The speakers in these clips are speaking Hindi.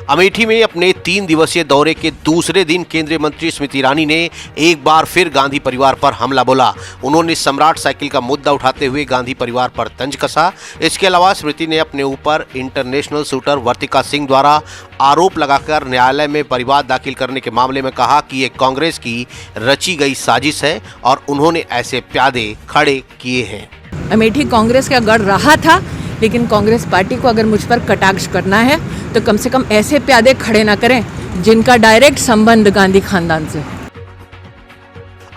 अमेठी में अपने 3 दिवसीय दौरे के दूसरे दिन केंद्रीय मंत्री स्मृति ईरानी ने एक बार फिर गांधी परिवार पर हमला बोला। उन्होंने सम्राट साइकिल का मुद्दा उठाते हुए गांधी परिवार पर तंज कसा। इसके अलावा स्मृति ने अपने ऊपर इंटरनेशनल शूटर वर्तिका सिंह द्वारा आरोप लगाकर न्यायालय में परिवाद दाखिल करने के मामले में कहा कि ये कांग्रेस की रची गई साजिश है और उन्होंने ऐसे प्यादे खड़े किए हैं। अमेठी कांग्रेस का गढ़ रहा था, लेकिन कांग्रेस पार्टी को अगर मुझ पर कटाक्ष करना है तो कम से कम ऐसे प्यादे खड़े ना करें जिनका डायरेक्ट संबंध गांधी खानदान से।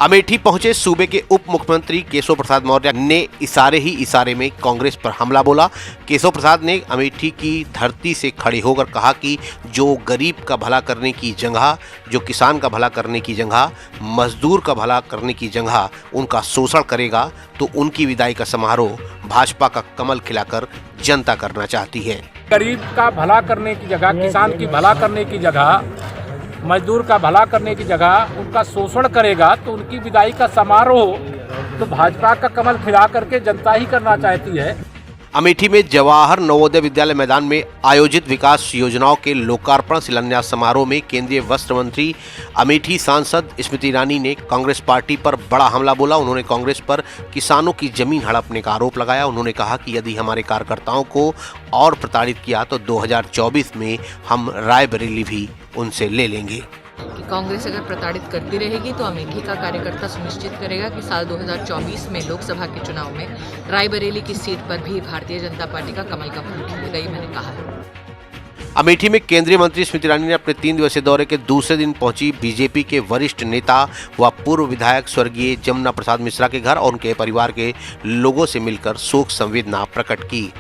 अमेठी पहुंचे सूबे के उप मुख्यमंत्री केशव प्रसाद मौर्य ने इशारे ही इशारे में कांग्रेस पर हमला बोला। केशव प्रसाद ने अमेठी की धरती से खड़े होकर कहा कि जो गरीब का भला करने की जगह, जो किसान का भला करने की जगह, मजदूर का भला करने की जगह उनका शोषण करेगा तो उनकी विदाई का समारोह भाजपा का कमल खिलाकर जनता करना चाहती है। गरीब का भला करने की जगह, किसान की भला करने की जगह, मजदूर का भला करने की जगह उनका शोषण करेगा तो उनकी विदाई का समारोह तो भाजपा का कमल खिला करके जनता ही करना चाहती है। अमेठी में जवाहर नवोदय विद्यालय मैदान में आयोजित विकास योजनाओं के लोकार्पण शिलान्यास समारोह में केंद्रीय वस्त्र मंत्री अमेठी सांसद स्मृति ईरानी ने कांग्रेस पार्टी पर बड़ा हमला बोला। उन्होंने कांग्रेस पर किसानों की जमीन हड़पने का आरोप लगाया। उन्होंने कहा कि यदि हमारे कार्यकर्ताओं को और प्रताड़ित किया तो 2024 में हम रायबरेली भी उनसे ले लेंगे। कि कांग्रेस अगर प्रताड़ित करती रहेगी तो अमेठी का कार्यकर्ता सुनिश्चित करेगा कि साल 2024 में लोकसभा के चुनाव में रायबरेली की सीट पर भी भारतीय जनता पार्टी का कमल का फूल खिलेगा, ये मैंने कहा है। अमेठी में केंद्रीय मंत्री स्मृति ईरानी ने अपने 3 दिवसीय दौरे के दूसरे दिन पहुंची बीजेपी के वरिष्ठ नेता व पूर्व विधायक स्वर्गीय जमुना प्रसाद मिश्रा के घर और उनके परिवार के लोगों से मिलकर शोक संवेदना प्रकट की।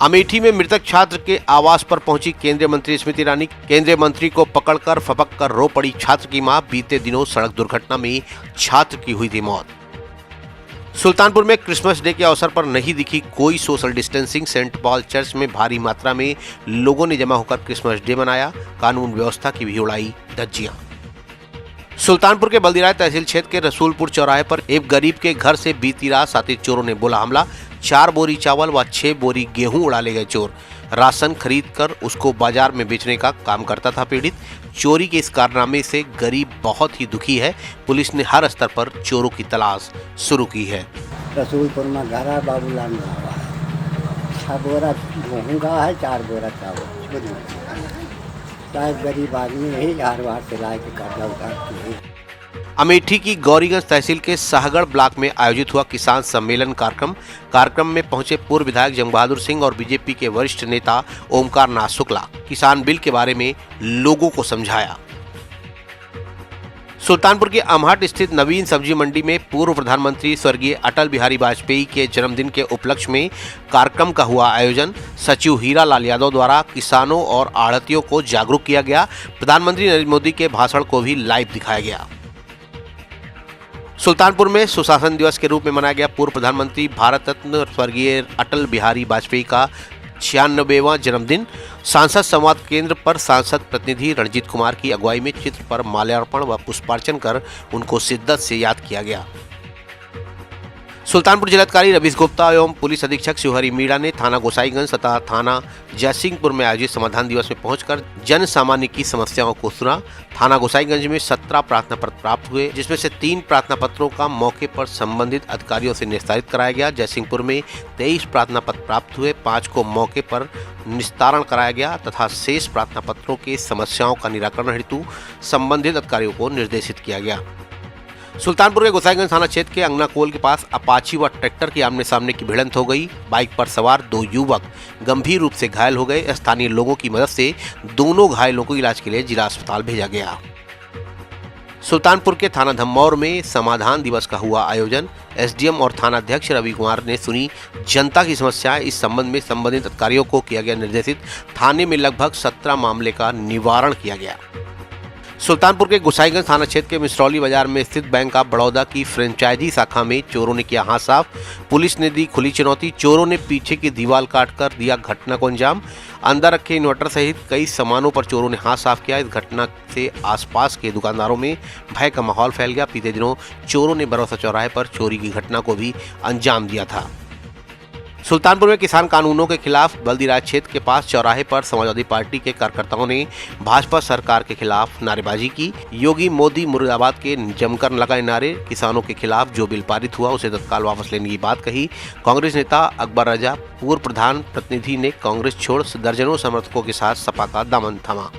अमेठी में मृतक छात्र के आवास पर पहुंची केंद्रीय मंत्री स्मृति ईरानी। केंद्रीय मंत्री को पकड़कर फपक कर रो पड़ी छात्र की मां। बीते दिनों सड़क दुर्घटना में छात्र की हुई थी मौत। सुल्तानपुर में क्रिसमस डे के अवसर पर नहीं दिखी कोई social distancing. Saint Paul church में भारी मात्रा में लोगों ने जमा होकर क्रिसमस डे मनाया। कानून व्यवस्था की भी उड़ाई धज्जियां। सुल्तानपुर के बल्दीराय तहसील क्षेत्र के रसूलपुर चौराहे पर एक गरीब के घर से बीती रात साथी चोरों ने बोला हमला। 4 बोरी चावल व 6 बोरी गेहूं उड़ा ले गए चोर। राशन खरीद कर उसको बाजार में बेचने का काम करता था पीड़ित। चोरी के इस कारनामे से गरीब बहुत ही दुखी है। पुलिस ने हर स्तर पर चोरों की तलाश शुरू की है। रसूलपुर में घर है, बाबूलाल 6 बोरा गेहूँ का है, 4 बोरा चावल। शायद गरीब आदमी ही हर बार से ला के कर्जा उतारती है। अमेठी की गौरीगंज तहसील के शाहगढ़ ब्लॉक में आयोजित हुआ किसान सम्मेलन कार्यक्रम में पहुंचे पूर्व विधायक जंग बहादुर सिंह और बीजेपी के वरिष्ठ नेता ओमकार नाथ शुक्ला। किसान बिल के बारे में लोगों को समझाया। सुल्तानपुर के अमहट स्थित नवीन सब्जी मंडी में पूर्व प्रधानमंत्री स्वर्गीय अटल बिहारी वाजपेयी के जन्मदिन के उपलक्ष्य में कार्यक्रम का हुआ आयोजन। सचिव हीरा लाल यादव द्वारा किसानों और आढ़तियों को जागरूक किया गया। प्रधानमंत्री नरेंद्र मोदी के भाषण को भी लाइव दिखाया गया। सुल्तानपुर में सुशासन दिवस के रूप में मनाया गया पूर्व प्रधानमंत्री भारत रत्न स्वर्गीय अटल बिहारी वाजपेयी का 96वां जन्मदिन। सांसद संवाद केंद्र पर सांसद प्रतिनिधि रणजीत कुमार की अगुवाई में चित्र पर माल्यार्पण व पुष्पार्चन कर उनको शिद्दत से याद किया गया। सुल्तानपुर जिलाधिकारी रवीश गुप्ता एवं पुलिस अधीक्षक शिवहरी मीणा ने थाना गोसाईगंज तथा थाना जयसिंहपुर में आयोजित समाधान दिवस में पहुंचकर जन सामान्य की समस्याओं को सुना। थाना गोसाईगंज में 17 प्रार्थना पत्र प्राप्त हुए, जिसमें से 3 प्रार्थना पत्रों का मौके पर संबंधित अधिकारियों से निस्तारित कराया गया। जयसिंहपुर में 23 प्रार्थना पत्र प्राप्त हुए, 5 को मौके पर निस्तारण कराया गया तथा शेष प्रार्थना पत्रों के समस्याओं का निराकरण हेतु संबंधित अधिकारियों को निर्देशित किया गया। सुल्तानपुर के गोसाईगंज थाना क्षेत्र के अंगनाकोल के पास अपाची व ट्रैक्टर की आमने सामने की भिड़ंत हो गई। बाइक पर सवार 2 युवक गंभीर रूप से घायल हो गए। स्थानीय लोगों की मदद से दोनों घायलों को इलाज के लिए जिला अस्पताल भेजा गया। सुल्तानपुर के थाना धम्मौर में समाधान दिवस का हुआ आयोजन। एसडीएम और थाना अध्यक्ष रवि कुमार ने सुनी जनता की समस्याएं। इस संबंध में संबंधित अधिकारियों को किया गया निर्देशित। थाने में लगभग 17 मामले का निवारण किया गया। सुल्तानपुर के गोसाईगंज थाना क्षेत्र के मिसरौली बाजार में स्थित बैंक ऑफ बड़ौदा की फ्रेंचाइजी शाखा में चोरों ने किया हाथ साफ। पुलिस ने दी खुली चुनौती। चोरों ने पीछे की दीवार काटकर दिया घटना को अंजाम। अंदर रखे इन्वर्टर सहित कई सामानों पर चोरों ने हाथ साफ किया। इस घटना से आसपास के दुकानदारों में भय का माहौल फैल गया। बीते दिनों चोरों ने भरोसा चौराहे पर चोरी की घटना को भी अंजाम दिया था। सुल्तानपुर में किसान कानूनों के खिलाफ बल्दीराज क्षेत्र के पास चौराहे पर समाजवादी पार्टी के कार्यकर्ताओं ने भाजपा सरकार के खिलाफ नारेबाजी की। योगी मोदी मुर्दाबाद के जमकर लगाए नारे। किसानों के खिलाफ जो बिल पारित हुआ उसे तत्काल वापस लेने की बात कही। कांग्रेस नेता अकबर रजा, पूर्व प्रधान प्रतिनिधि ने कांग्रेस छोड़ दर्जनों समर्थकों के साथ सपा का दामन थामा।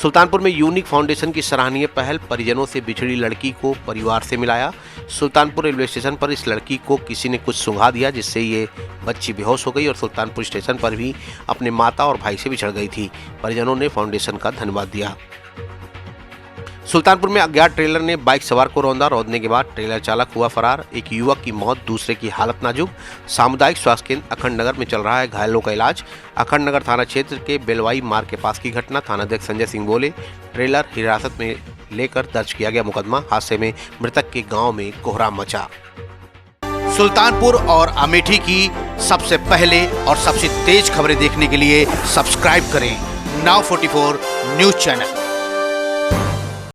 सुल्तानपुर में यूनिक फाउंडेशन की सराहनीय पहल, परिजनों से बिछड़ी लड़की को परिवार से मिलाया। सुल्तानपुर रेलवे स्टेशन पर इस लड़की को किसी ने कुछ सुंघा दिया, जिससे ये बच्ची बेहोश हो गई और सुल्तानपुर स्टेशन पर भी अपने माता और भाई से बिछड़ गई थी। परिजनों ने फाउंडेशन का धन्यवाद दिया। सुल्तानपुर में अज्ञात ट्रेलर ने बाइक सवार को रौंदा। रौंदने के बाद ट्रेलर चालक हुआ फरार। एक युवक की मौत, दूसरे की हालत नाजुक। सामुदायिक स्वास्थ्य केंद्र अखंड नगर में चल रहा है घायलों का इलाज। अखंड नगर थाना क्षेत्र के बेलवाई मार्ग के पास की घटना। थानाध्यक्ष संजय सिंह बोले, ट्रेलर हिरासत में लेकर दर्ज किया गया मुकदमा। हादसे में मृतक के गाँव में कोहराम मचा। सुल्तानपुर और अमेठी की सबसे पहले और सबसे तेज खबरें देखने के लिए सब्सक्राइब करें Now 44 न्यूज चैनल।